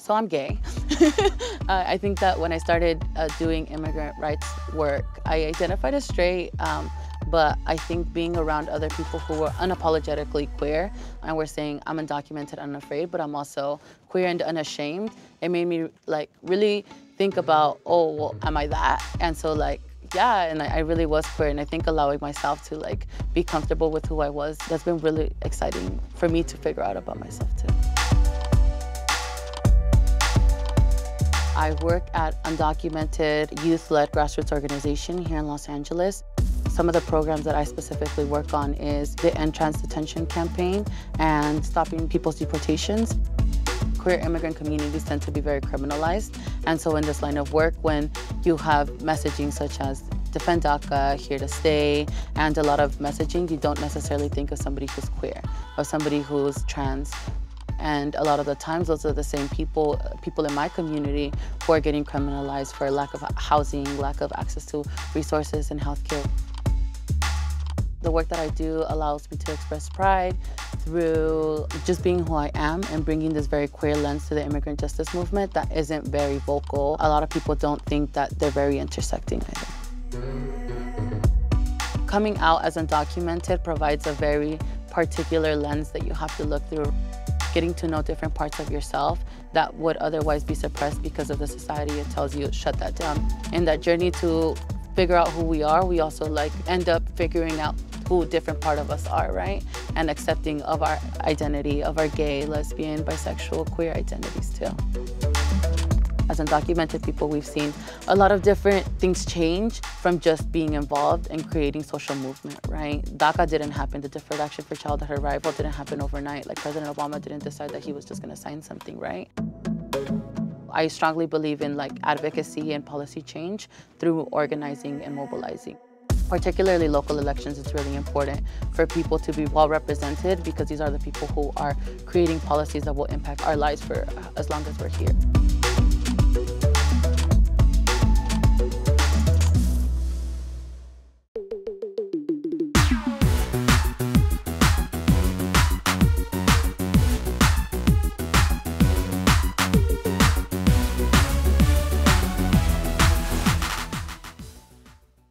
So I'm gay. I think that when I started doing immigrant rights work, I identified as straight, but I think being around other people who were unapologetically queer and were saying, I'm undocumented, unafraid, but I'm also queer and unashamed, it made me like really think about, oh, well, am I that? And so like, yeah, and I really was queer, and I think allowing myself to like be comfortable with who I was, that's been really exciting for me to figure out about myself too. I work at undocumented youth-led grassroots organization here in Los Angeles. Some of the programs that I specifically work on is the End Trans Detention campaign and stopping people's deportations. Queer immigrant communities tend to be very criminalized, and so in this line of work, when you have messaging such as Defend DACA, Here to Stay, and a lot of messaging, you don't necessarily think of somebody who's queer or somebody who's trans. And a lot of the times, those are the same people in my community who are getting criminalized for lack of housing, lack of access to resources and healthcare. The work that I do allows me to express pride through just being who I am and bringing this very queer lens to the immigrant justice movement that isn't very vocal. A lot of people don't think that they're very intersecting either. Coming out as undocumented provides a very particular lens that you have to look through. Getting to know different parts of yourself that would otherwise be suppressed because of the society. It tells you, shut that down. In that journey to figure out who we are, we also like end up figuring out who a different part of us are, right? And accepting of our identity, of our gay, lesbian, bisexual, queer identities too. As undocumented people, we've seen a lot of different things change from just being involved in creating social movement, right? DACA didn't happen, the Deferred Action for Childhood Arrival didn't happen overnight. Like President Obama didn't decide that he was just gonna sign something, right? I strongly believe in like advocacy and policy change through organizing and mobilizing. Particularly local elections, it's really important for people to be well represented because these are the people who are creating policies that will impact our lives for as long as we're here.